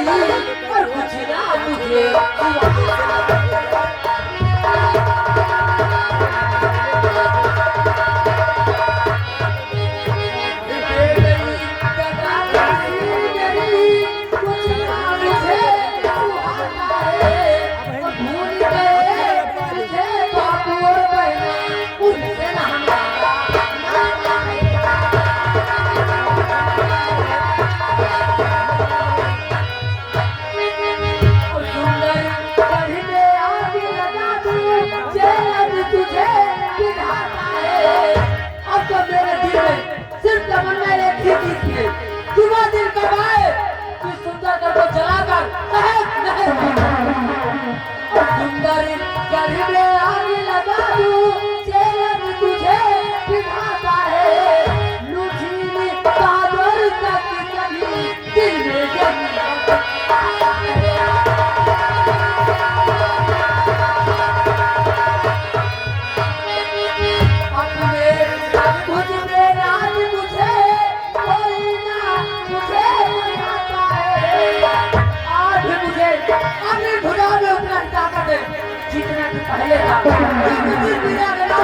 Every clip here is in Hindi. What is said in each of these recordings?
और कुछ ना तुझे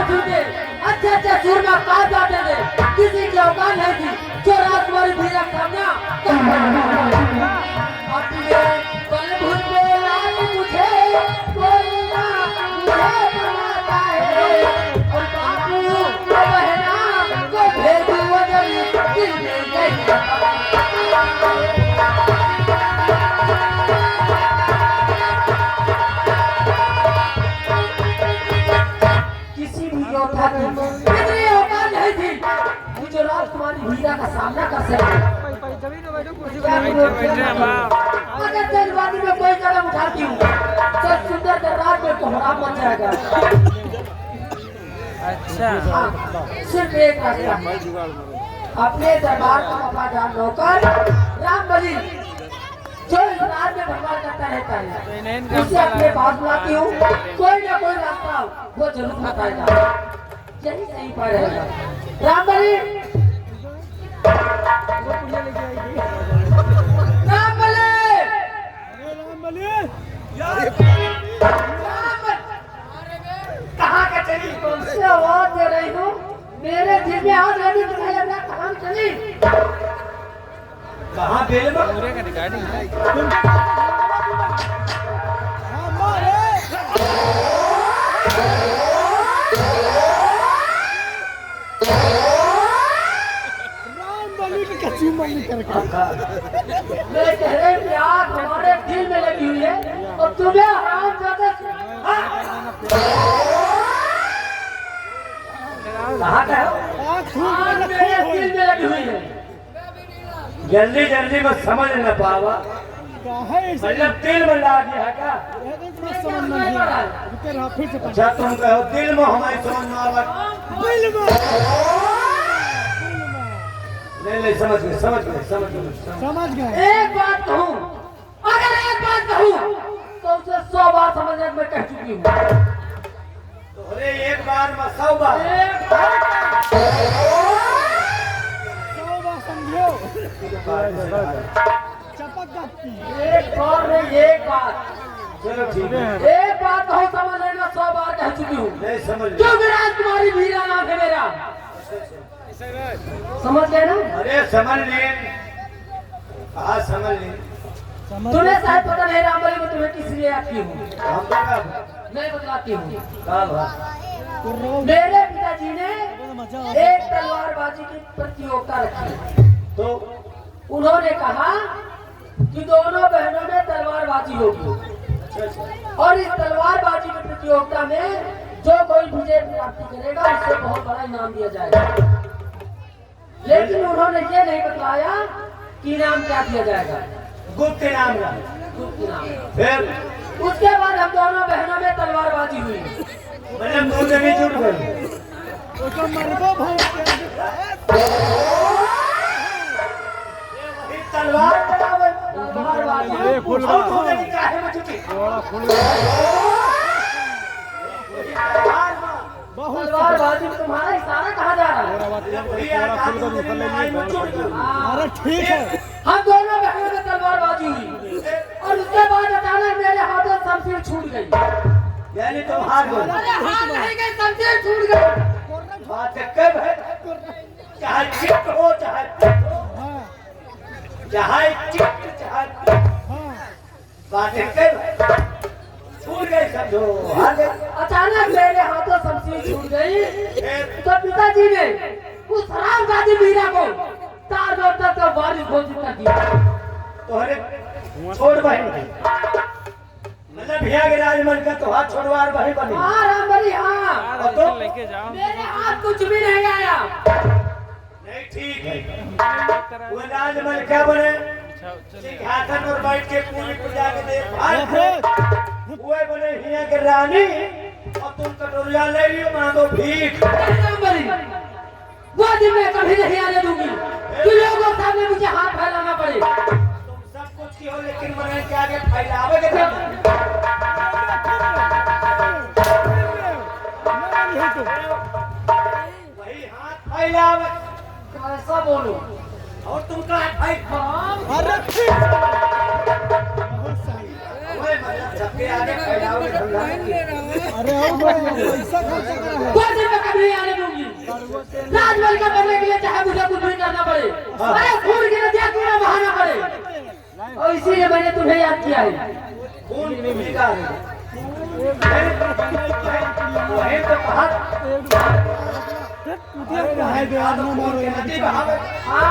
अच्छा सूरमा काट जाते थे किसी की औकात नहीं थी जो राजकुमारी भीरा सामने अपने बलभूत पे लाल मुझे कोई ना मुझे बनाता है और बापू बहना को भेज वजन दिल में गई हीरा का सामना कर सके अगर जल्दबाजी में कोई कदम उठाती हूँ तो सुंदर दरबार में कोहराम मच जाएगा। अच्छा सिर्फ एक रास्ता अपने दरबार का वफादार नौकर राम बलि जो इस रात में भगवान करता रहता है उसे अपने पास बुलाती हूँ कोई ना कोई रास्ता वो जरूर बताएगा यही सही पर रहेगा। राम बलि कहाँ का चली कौन से आवाज दे रही हूँ मेरे दिल में आग लगी दिखाई लग रहा कहाँ चली कहाँ बेल में पूरे का रिकॉर्डिंग मैं कह रहे कि आग हमारे दिल में लगी हुई है और तुम्हें आराम करते कहाँ का आग मेरे दिल में लगी हुई है जल्दी जल्दी में समझ न पावा मतलब दिल में ला दिया है क्या? अच्छा तुम कहो दिल में हमारी समझ में आवा नहीं समझ गए। एक बात कहूँ अगर एक बात कहूँ तो उसे 100 बार समझने में कह चुकी हूँ तो अरे एक बार में 100 बार समझो एक बार नहीं एक बात चलो ठीक है एक बात कहूँ समझने में 100 बार कह चुकी हूँ नहीं समझ क्योंकि राजकुमारी वीरा नाम है मेरा समझ गए ना? अरे समझ लिए कहा समझ लिए तुम्हें शायद पता नहीं राम बलि में तुम्हें किस लिए आती हूँ मैं बतलाती हूँ मेरे पिताजी ने एक तलवारबाजी की प्रतियोगिता रखी तो उन्होंने कहा कि दोनों बहनों में तलवारबाजी होगी और इस तलवारबाजी की प्रतियोगिता में जो कोई विजय प्राप्त करेगा उससे बहुत बड़ा इनाम दिया जाएगा लेकिन उन्होंने ये नहीं बताया कि इनाम क्या दिया जाएगा गुप्त इनाम गुप्त इनाम फिर उसके बाद हम दोनों बहनों में तलवारबाजी हुई मैंने मुंह से भी जुट गए तलवार तलवारबाजी तुम्हारा इशारा कहा जा रहा है अरे ठीक है हम दोनों बहनों में तलवारबाजी हुई यानी तुम हार गए। अरे हार नहीं गए, शमशीर छूट गई। बात कब है? चाहे चित्त हो चाहे पित्त हो, हाँ चाहे चित्त चाहे पित्त, हाँ बात कब है? छूट गई समझो, हार गए। अचानक मेरे हाथों शमशीर छूट गई फिर तो पिताजी ने उस हरामजादी मीरा को तार तक का वारिस घोषित कर दिया। तोहरे छोड़ बहन मतलब भैया के राजमहल का तो हाथ छोड़वार वही बनी। हाँ रामबली हाँ, और तो लेके जाओ। मेरे हाथ कुछ भी नहीं आया। नहीं ठीक है, वो राजमहल क्या बने? सिंहासन और बैठ के पूरी प्रजा के देखभाल वो बने हिया के रानी, और तुम कटोरिया ले लियो मांगो भीख। नहीं रामबली, वो दिन मैं कभी नहीं आने दूंगी कि लोगों के सामने मुझे हाथ फैलाना पड़े। तुम सब कुछ की हो लेकिन मने के आगे फैलावे के वही हाथ फैलावे। कैसा बोलूं? और तुम कहाँ फैल अरे बहुत सही। ओए मतलब सबके आगे फैलावे धंधा। अरे पैसा खर्च कर रहा है। वो दिन मैं कभी नहीं आने दूंगी। राजमहल का बनने के लिए चाहे मुझे कुछ भी करना पड़े, अरे खून की नदियां क्यों ना बहाना पड़े। और इसीलिए मैंने तुम्हें याद किया है। कौन भूमिका है? वही तो कहा नदी बहावे। हाँ,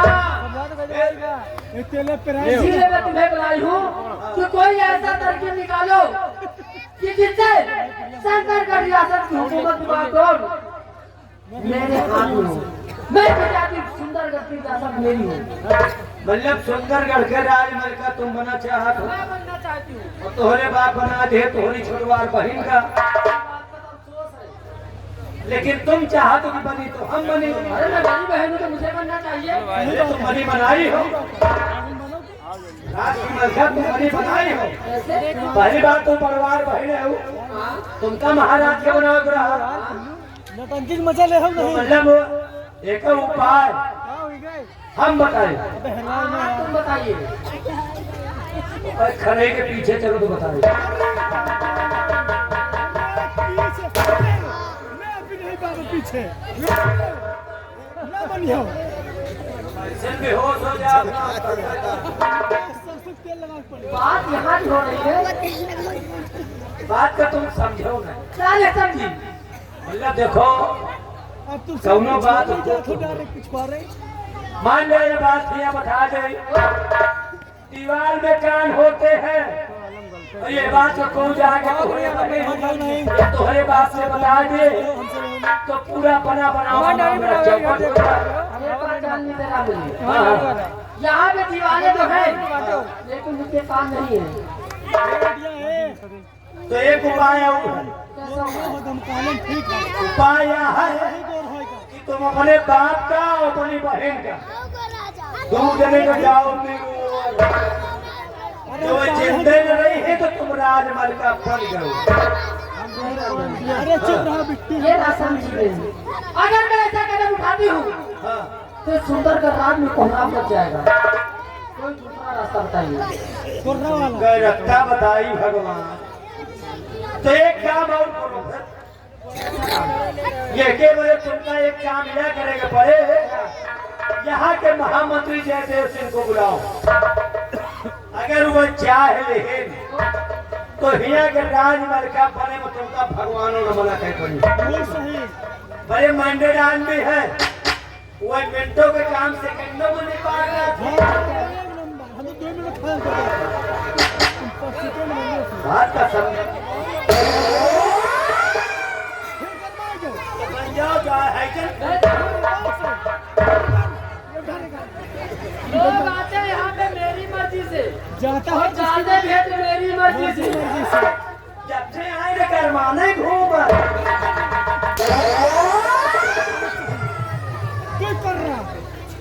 इसीलिए मैं तुम्हें बुलाई हूँ कि कोई ऐसा तरकीब निकालो कि जिससे शंकर का रियासत की हुकूमत बागडोर मेरे हाथ में हो। मैं जाति सुंदरगढ़ की रियासत मेरी हो। मतलब सुंदरगढ़ के राजमहल का तुम बना चाहत हो, मैं बनना चाहती हूँ। और तोहरे बाप बना दे तोहरी छोटवार बहन का। लेकिन तुम चाहत हो कि बनी तो हम बनी। अरे मैं बड़ी बहन हूँ तो मुझे बनना चाहिए। पहले तुम बनी बनाई हो, राज की मलका तुम बनी बनाई हो। कैसे? पहली बात तुम परिवार बहन हो, तुमका महाराज के बनाओ रहा। नौटंकी मचा ले हम तो नहीं। मतलब एक उपाय क्या हो गए? हम बताए। अबे हाँ, हराम हाँ, है। तुम बताइए। और खड़े के पीछे चलो तो बताए। मैं अभी नहीं बाबू पीछे ना बनियो। ऐसे बेहोश हो जा। सरसों तेल लगा के पड़े। बात यहाँ की हो रही है। बात का तुम समझो ना। क्या नहीं समझी? मतलब देखो, अब तुम कौनो बात पिछवा रहे। मान ले ये बात भैया बता दे, दीवार में कान होते हैं, और ये बात को कौन जाके तुम्हारे बात से बता दे तो पूरा बना मेरा चौपट हो जाए। ये बात जाननी जरा बोलिए। यहाँ पे दीवारें तो हैं, लेकिन उनके काम नहीं है। तो एक उपाय और है। कैसा हुआ? ठीक है। उपाय यह है कि तुम अपने बाप का और अपनी बहन का दो जने को जाओ जो जिंदे न रही है तो तुम राजमहल का बन गए। अरे चुप रहा बिट्टी। ये ना समझी गई। अगर मैं ऐसा कदम उठाती हूँ हाँ, तो सुंदरगढ़ राज में कोहराम लग जाएगा। कोई दूसरा रास्ता बताइए। कोर्रा वाला। गए रखता बताई भगवान। तो एक काम और करो, ये के बोले तुमका एक काम यह करेगा पड़े, यहाँ के महामंत्री जयदेव सिंह को बुलाओ। अगर वो चाहे लेकिन तो हिया के राजमहल का बने में तुमका भगवानों ने मना कह पड़ी। वो सही। बड़े मंडेदान भी है, वो मिनटों के काम सेकंडों में निकाल रहा था। एक नंबर। हमें 2 मिनट खड़ा कर दो। तुम 5 सेकंड में ले लो। बात का समझ फिर करना है जो। बन जाओ है लोग आते हैं यहाँ पे मेरी मर्जी से, जाता है और जाते भी हैं तो मेरी मर्जी से। मर्जी से। जब से आए रे करवाने घूम कोई कर रहा।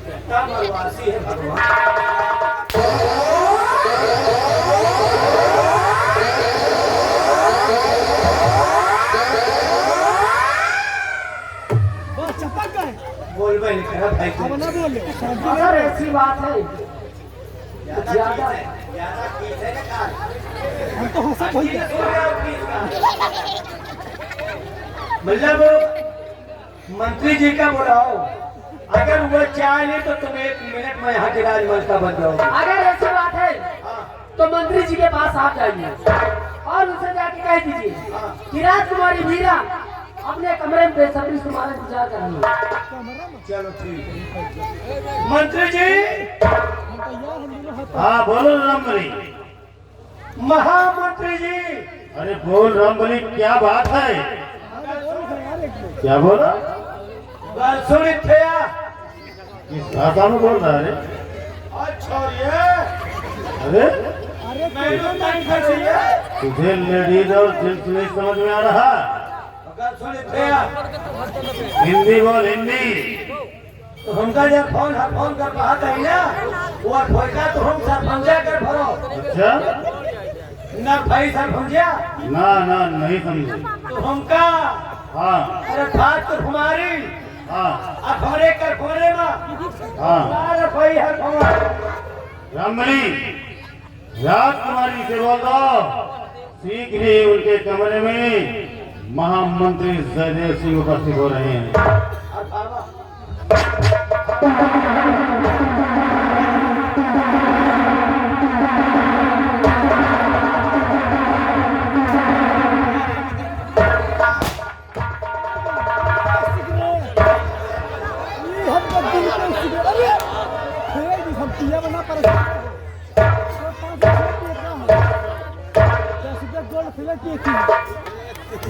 कितना मरवासी है भगवान। बस चपक गए। बोल भाई भाई अब ना बोले। अगर ऐसी बात है ज्यादा हम तो हंसा भैया मतलब मंत्री जी का बुलाओ, अगर वो चाहे तो तुम 1 मिनट में यहाँ के राजमंत्री बन जाओगे। अगर ऐसी बात है तो मंत्री जी के पास आप जाइए और उनसे जाके कह दीजिए कि राजकुमारी मीरा अपने कमरे में बेसब्री से तुम्हारा इंतजार कर रही है। चलो ठीक है मंत्री जी। हम तैयार हम दोनों हाथ हाँ बोलो रामबली। महामंत्री जी अरे बोल रामबली, क्या बात है? यार एक लोग क्या बोला? बात सुनी थे किस भाषा में बोल रहा है? अच्छा ये अरे अरे मैंने नहीं खाई है। तुझे लेडीज और जेंट्स नहीं समझ में आ रहा? बात सुनी थे हिंदी बोल, हिंदी। तो हमका जब फोन कर बात है ना वो ठोका तो हम सरपंचा कर भरो अच्छा ना भाई सरपंचा ना ना नहीं समझे। तो हमका हाँ अरे बात तो हमारी हाँ अखबारे कर खोरे में हाँ अरे भाई हर हमारा रामबली, राजकुमारी से बोल दो शीघ्र ही उनके कमरे में महामंत्री जयदेव सिंह उपस्थित हो रहे हैं। ये हम तो दिल को सिगरेट अरे फेंक दी हम पिया बना पर 10 रुपया गोल्ड फिलर की थी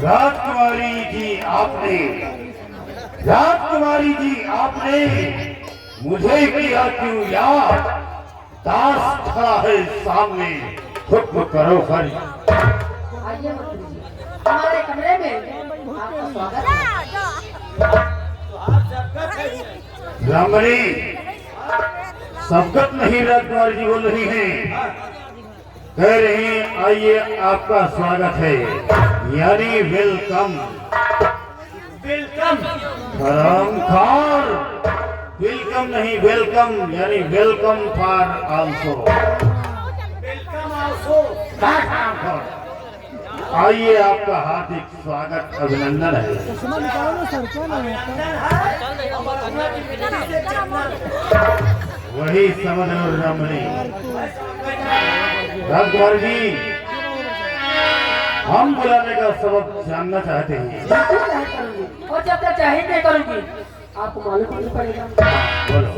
राजकुमारी जी आपने मुझे किया क्यों याद? दास खड़ा है सामने, हुक्म करो खरी। आइए मंत्री जी, हमारे कमरे में आपका स्वागत है। रामबली, सबकत नहीं राजकुमारी जी बोल रही हैं, कह रही हैं आइए आपका स्वागत है, यानी वेलकम। वेलकम हरामखोर, वेलकम नहीं वेलकम, यानी welcome for also. Welcome also आइए आपका हार्दिक स्वागत अभिनंदन है। चश्मा निकालो ना सर क्या नाम है आपका वही समझ लो रामबली। राजकुमारी जी, हम बुलाने का सबब जानना चाहते हैं। बिल्कुल नहीं करूंगी और जब तक चाहे नहीं करूंगी आपको मालूम नहीं पड़ेगा। बोलो।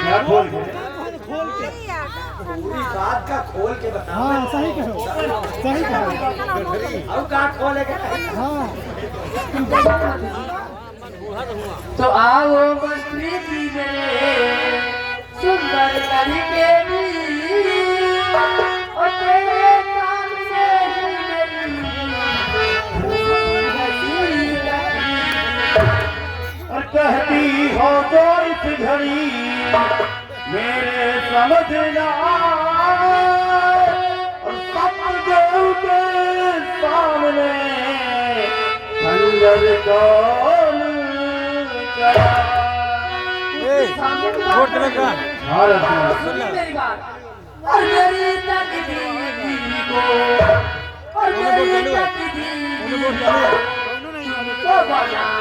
क्या बोल गए? खोल के पूरी बात का खोल के बता। हाँ सही कहो सही कहो अब का खोलेगा हाँ तो आओ मंत्री जी मेरे सुंदर करके भी और तेरे सामने और कहती हो तो इस घड़ी मेरे समझ ना आए, और सतगुरु के सामने खंजर कौन चलाए? मेरी बात और मेरी तकदीर को और मेरी तकदीर को बनाना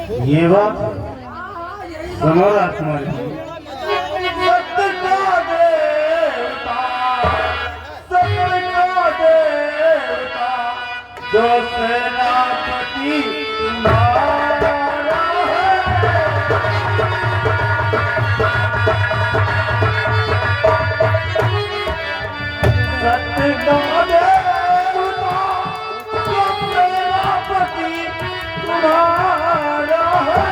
ये बात यही सुनो राजकुमारी जी। सत्य का देवता, सत्य का देवता, जो सेनापति तुम्हारा है। सत्य का देवता, जो सेनापति तुम्हारा है।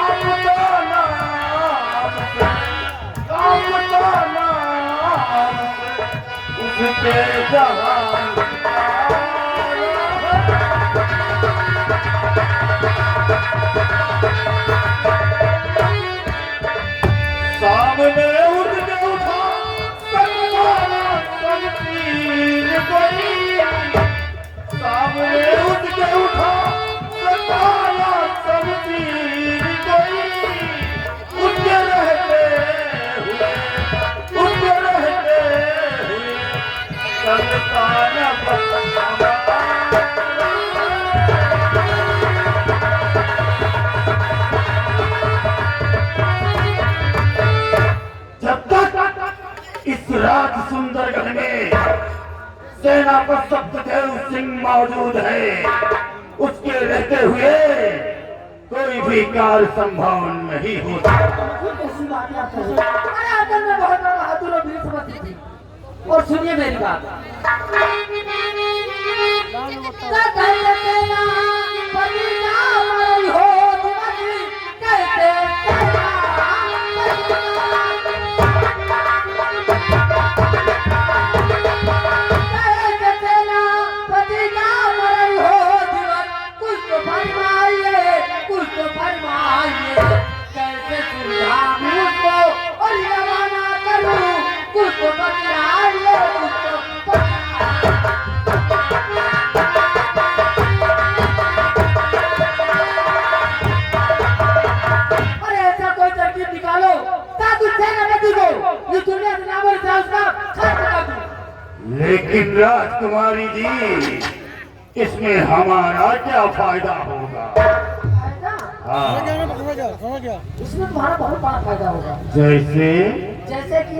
आपका नाम से, आपका नाम से, उसके जहान सामने उठने उठा सकवाना सब तीर कोई। सामने उठने उठा सकवाना सब तीर कोई। उठते रहते हुए, उठते रहते हुए, चलता न बचता। जब तक इस राज सुंदरगढ़ में सेनापति सत्यदेव सिंह मौजूद है, उसके रहते हुए कोई भी कार्य संभव नहीं होता। कैसी बात आप कर रहे हैं? अरे आदम में बहुत बड़ा बहादुर और वीर समझती थी। और सुनिए मेरी बात। कुछ तो फरमाइए, कैसे सुलझाऊं उसको और रवाना करूं। कुछ तो बतलाइए, कुछ तो अरे ऐसा कोई तरकीब निकालो ताकि सेनापति को ये दुनिया से नाम से उसका खात्मा कर दूं। लेकिन राजकुमारी जी, इसमें हमारा क्या फायदा होगा? फायदा? हाँ, समझ गया। इसमें तुम्हारा बहुत बड़ा फायदा होगा। जैसे जैसे कि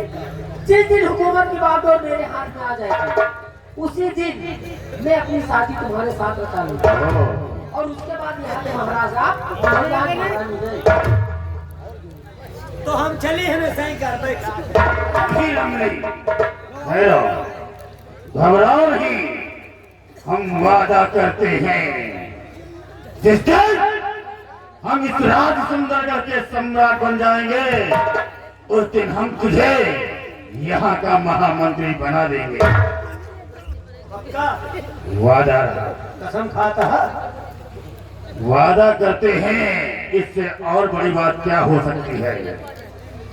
जिस दिन हुकूमत की बागडोर मेरे हाथ में आ जाएगी, उसी दिन मैं अपनी शादी तुम्हारे साथ रचा लूंगा। और उसके बाद यहाँ पे महाराज आप तुम्हारी राजधानी है। तो हम चले हमेशा ही कर पाए। फिर हम नहीं ठहरो, घबराओ नहीं। हम वादा करते हैं, जिस दिन हम इस राज सुंदरगढ़ के सम्राट बन जाएंगे, उस दिन हम तुझे यहाँ का महामंत्री बना देंगे। पक्का वादा रहा। कसम खाता है। वादा करते हैं, इससे और बड़ी बात क्या हो सकती है?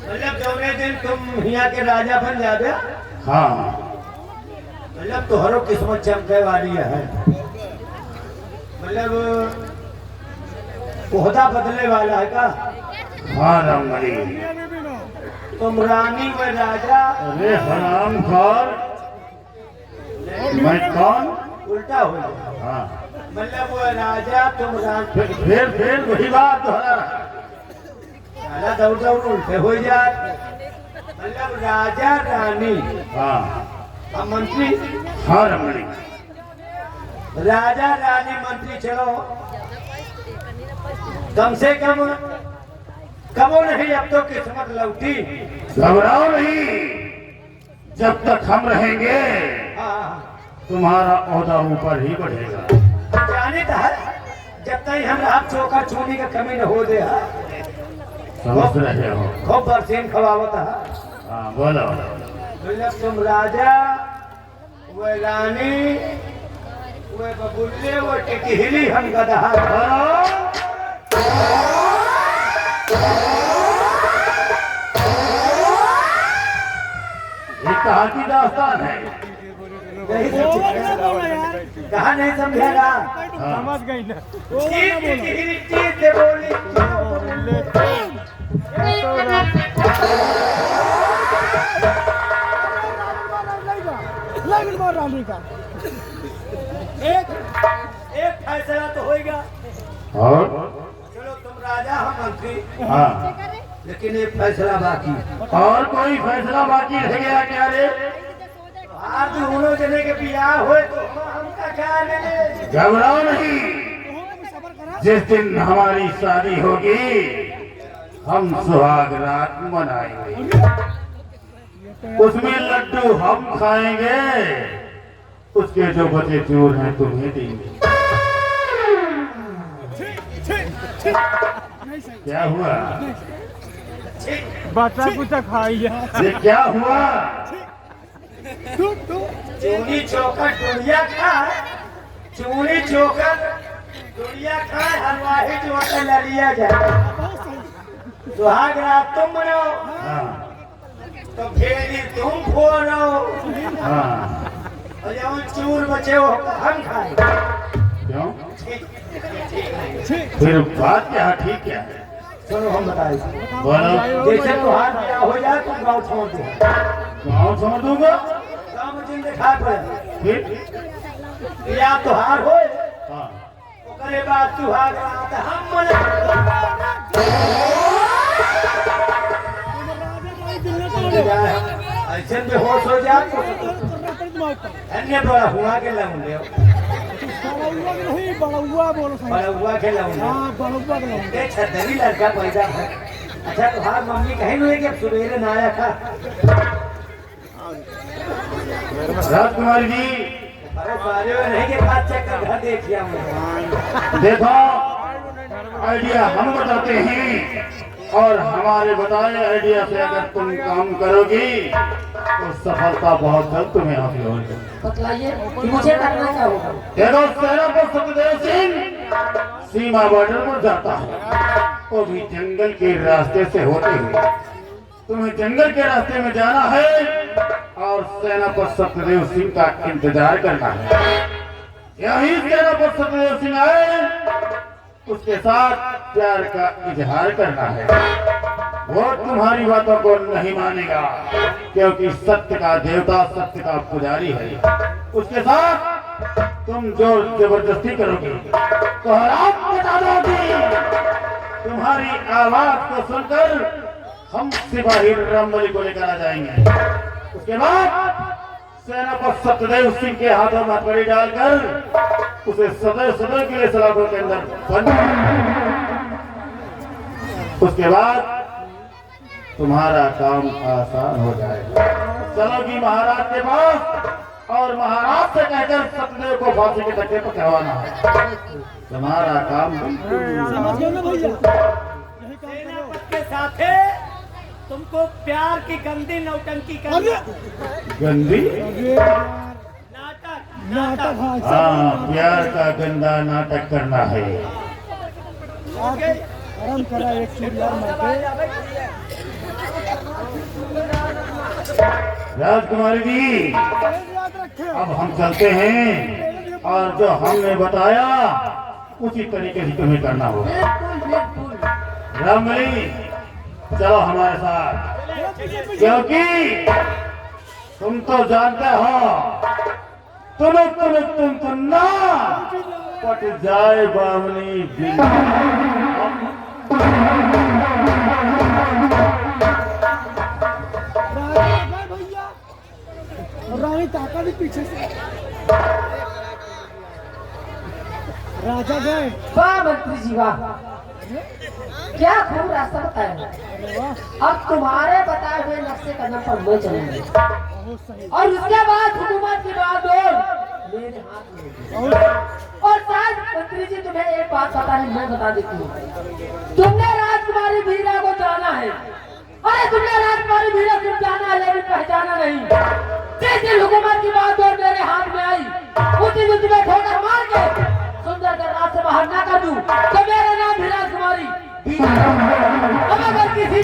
मतलब जौने दिन तुम यहाँ के राजा बन जाते, हाँ, मतलब तोहरो किस्मत चमके वाली है। मतलब ओहदा बदले वाला है का? हाँ राममणि। तुम रानी में राजा, अरे हराम खोर, मैं कौन? उल्टा हो गया। हाँ, मतलब वो राजा तुम रानी, फिर वही बात दोहरा। राजा दौड़ दौड़ उल्टे हो जाए। मतलब राजा रानी हाँ और मंत्री, हाँ रमणी, राजा रानी मंत्री, चलो कम से कम कबो नहीं, अब तो किस्मत लौटी। घबराओ नहीं, जब तक हम रहेंगे हाँ, तुम्हारा ओहदा ऊपर ही बढ़ेगा। जाने तो है, जब तक हम आप चौका छूने का कमी न हो दे। समझ रहे हो? खूब बरसीन खवावत है। हाँ बोलो। मतलब तुम राजा, वो रानी, वो बबुल्ले, वो टिकहिली, हम गधा। ये कहाँ की दास्तान है? कहा नहीं समझेगा? समझ गई ना। टिकहिली चीज से बोली। लगन मार रानी का एक फैसला तो होएगा। और हाँ, लेकिन एक फैसला बाकी। और कोई फैसला बाकी रह गया क्या रे? आज दोनों जने के बियाह हुए तो हमका क्या मिले? घबराओ नहीं, जिस दिन हमारी शादी होगी हम सुहाग रात मनाएंगे, उसमें लड्डू हम खाएंगे, उसके जो बचे चूर हैं तुम्हें देंगे। क्या हुआ? बच्चा कुछ खाइए। ये क्या हुआ? चूड़ी चौकर डोरिया खा, चूड़ी चौकर डोरिया खा, हलवाही चौकर ललिया जाए। सुहाग रात तुम मनाओ हाँ, तो फेरी तुम फोड़ो, हाँ, और जब चूर बचे हो हम खाए। क्यों? फिर बात क्या है? ठीक क्या है? सुनो हम बताए, बोलो। जैसे तुहार बियाह हो जाए तुम गाँव छोड़ दो, गाँव छोड़ दूंगा? गाँव में जिन दिखा पड़े फिर? बियाह तुहार हो, हाँ, ओकरे बाद सुहाग रात हम मना। ऐसे बेहोश हो जाए अन्य बड़ा हुआ के लगे नहीं बड़ुआ बोलो सही। बड़ा हुआ के लगे हाँ बड़ुआ के लोग। एक छतरी लड़का पैदा है। अच्छा तुम्हार मम्मी कहीं नहीं कि अब सवेरे ना आया था? राजकुमारी जी अरे बारे में नहीं के बात चेक कर घर देखिए हमने। देखो, आइडिया हम बताते हैं और हमारे बताए आइडिया से अगर तुम काम करोगी तो सफलता बहुत जल्द तुम्हें हासिल होगी। बतलाइए कि मुझे करना क्या होगा? देखो, सेनापति सत्यदेव सिंह सीमा बॉर्डर पर जाता है, वो भी जंगल के रास्ते से होते हुए। तुम्हें जंगल के रास्ते में जाना है और सेनापति सत्यदेव सिंह का इंतजार करना है। यही सेनापति सत्यदेव सिंह आए, उसके साथ प्यार का इजहार करना है। वो तुम्हारी बातों को नहीं मानेगा क्योंकि सत्य का देवता, सत्य का पुजारी है। उसके साथ तुम जो जबरदस्ती करोगे तो हराम बता दोगी। तुम्हारी आवाज को सुनकर हम सिपाही रामबली को लेकर आ जाएंगे। उसके बाद सेनापति सत्यदेव सिंह के हाथों में हथकड़ी डालकर उसे सदैव सदैव के लिए सलाखों के अंदर बंद। उसके बाद तुम्हारा काम आसान हो जाएगा। चलोगी महाराज के पास और महाराज से कहकर सत्यदेव को फांसी के धक्के पर चढ़वाना है। तुम्हारा काम समझ गए ना भैया? यही काम करो। के साथ तुमको प्यार की गंदी नौटंकी अरे गंदी नाटक नाटक हाँ हाँ, प्यार का गंदा नाटक करना है। आराम करा एक चिड़िया मार राजकुमारी जी याद रखे। अब हम चलते हैं और जो हमने बताया उसी तरीके से तुम्हें करना होगा। बिल्कुल बिल्कुल। रामबली चलो हमारे साथ, क्योंकि तुम तो जानते हो तुम ना पट जाए बावनी बिन। भैया रानी ताका भी पीछे से राजा गए। वाह मंत्री जी वाह, क्या खूब रास्ता बताया। अरे वाह अब तुम्हारे बताए हुए नक्शे कदम पर मैं चलूंगी बहुत सही और उसके बाद हुकूमत की बागडोर मेरे हाथ में होगी। और शायद मंत्री जी तुम्हें एक बात पता नहीं, मैं बता देती हूँ। तुमने राजकुमारी वीरा को जाना है। अरे तुमने राजकुमारी वीरा को जाना है लेकिन पहचाना नहीं। जिस दिन हुकूमत की बागडोर मेरे हाथ में आई उसी दिन तुम्हें ठोकर मार के सुंदर कर रात से बाहर ना कर दूं तो मेरा नाम भी राजकुमारी अब अगर किसी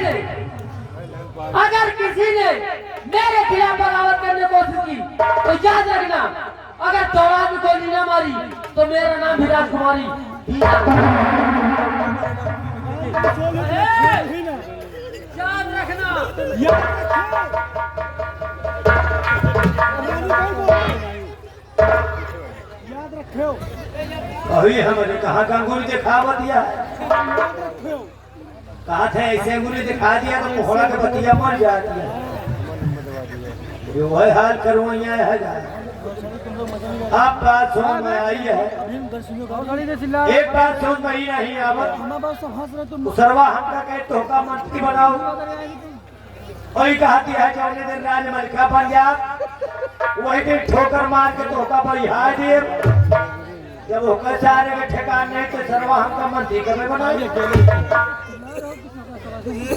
ने मेरे खिलाफ बगावत करने की कोशिश की तो याद रखना, अगर दौरान में गोली ना मारी तो मेरा नाम भी राजकुमारी। याद रखना। याद रखो। अभी हमने कहा गंगूली दिखावा दिया है। याद रखो। कहा था ऐसे अंगुली दिखा दिया तो मोहरा के बतिया मर जाती है। जो वही हाल करो यहाँ है। अब बात समझ में आई है। एक बात समझ में ही नहीं आवत। सरवा हमका कहे धोखा मंत्री बनाओ। वही कहती है जाने दिन राज मलिका बन जा, वही दिन ठोकर मार के धोखा बढ़िया दे। जब होकर सारे के ठिकाने तो सरवा हमका मंत्री कब बनाए।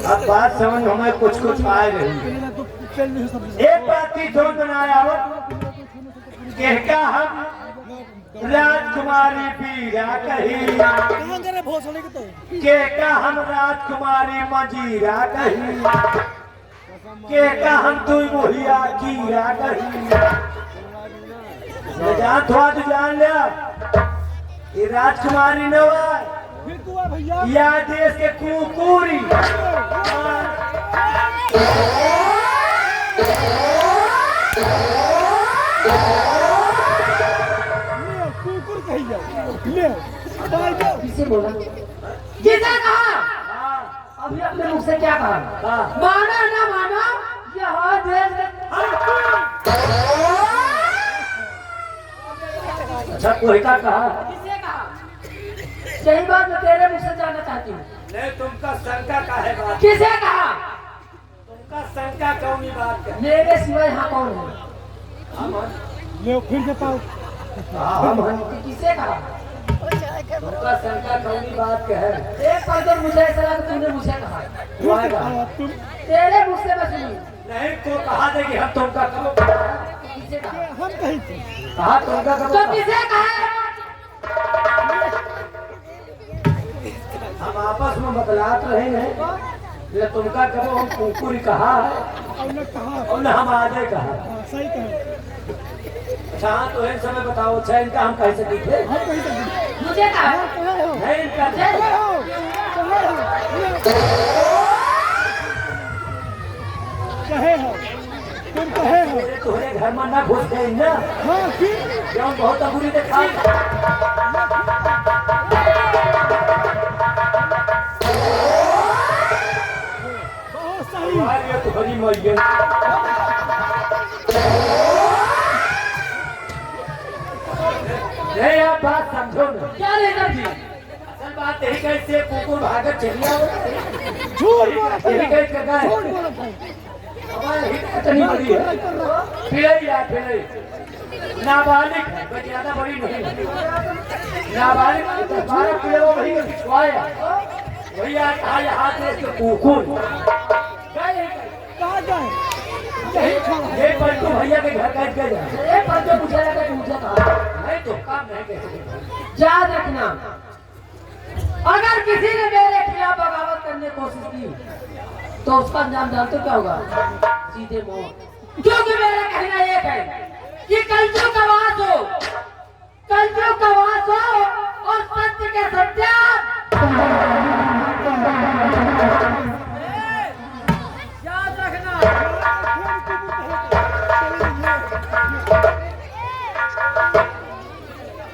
अब बात समझ हमें कुछ कुछ आए रही। एक बात की समझ में आया कहता हम राजकुमारी पीरा कही, कहता हम राजकुमारी मजीरा कही, कहता हम तू मुहिया कीरा कही। जान थोड़ा तो जान लिया ये राजकुमारी नवा या देश के कुकुरी। किसे बोला? किसे कहा? अभी अपने मुख से क्या कहा? माना ना माना यह देश। अच्छा कोई का कहा? किसे कहा? सही बात मैं तेरे मुख से जानना चाहती हूँ। नहीं तुमका शंका का है बात। किसे कहा? तुमका शंका कौन ही बात है? मेरे सिवा यहाँ कौन है? ले फिर से पाओ। किसे कहा? तुमका शंका कौन ही बात के है? एक पल तो मुझे ऐसा लगा तूने मुझे कहा। तेरे मुख से मैं सुनी। नहीं को कहा दे कि हम तुमका कहो। किसे कहा? हम कहीं थे। कहा तुमका कहो। तो किसे कहा? हम आपस में बतलात रहे हैं। ये तुमका कहो हम कुकुरी कहा है और ने कहा और न हम आगे कहा। सही कहे। अच्छा हाँ तो इन समय बताओ। अच्छा इनका हम कैसे दिखे? हम कहीं थे। मुझे कहा? कहे हो नहीं इनका कहे हो कहे हो तुम कहे हो। मेरे तुम्हारे घर में ना घुस गए ना। हाँ फिर क्यों बहुत बुरी दिखा। बहुत सही। ये तुम्हारी मैया नहीं आप बात समझो ना। क्या लेना जी? असल बात यही कैसे कुकुर भागत चली आओ। झूठ बोला यही था। कैसे करना है? झूठ बोला था। हमारे हित इतनी बड़ी है। फिर या फिर नाबालिग है कोई ज्यादा बड़ी नहीं है। नाबालिग 12 किलो वही का पिछवाया वही आज हाथ में इसके कुकुर गए कहाँ गए? यही खड़ा है। ये पलटू भैया के घर काट के जाए। एक पल तो मुझे लगा कि मुझे कहा। नहीं तो काम नहीं कैसे। याद रखना अगर किसी ने मेरे खिलाफ बगावत करने की कोशिश की तो उसका अंजाम जानते हो क्या होगा? सीधे मौत। क्योंकि मेरा कहना एक है कि कलयुग का वास हो, कलयुग का वास हो और सत्य के सत्या। याद रखना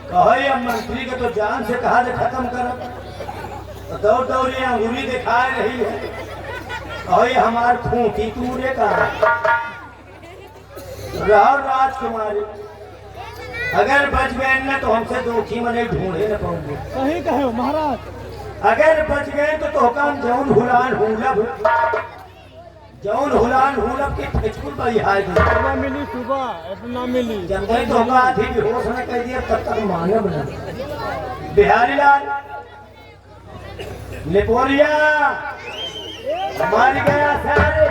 कहो ये मंत्री के तो जान से कहा दे खत्म कर। तो दौड़ दौड़ ये अंगुली दिखा रही है। कहो ये हमार खूंटी तूरे का राव राजकुमारी अगर बच गए न तो हमसे दोखी मने ढूंढे न पाऊंगे। सही कहे हो महाराज। अगर बच गए तो हम जौन हुलान हुलब के फिचकुल पर हाय दे। ना मिली सुबह अपना मिली। जब गए तो होगा आधी बेहोश न कर दिया तब तक मानव न। बिहारी लाल लिपोरिया मर गया सारे।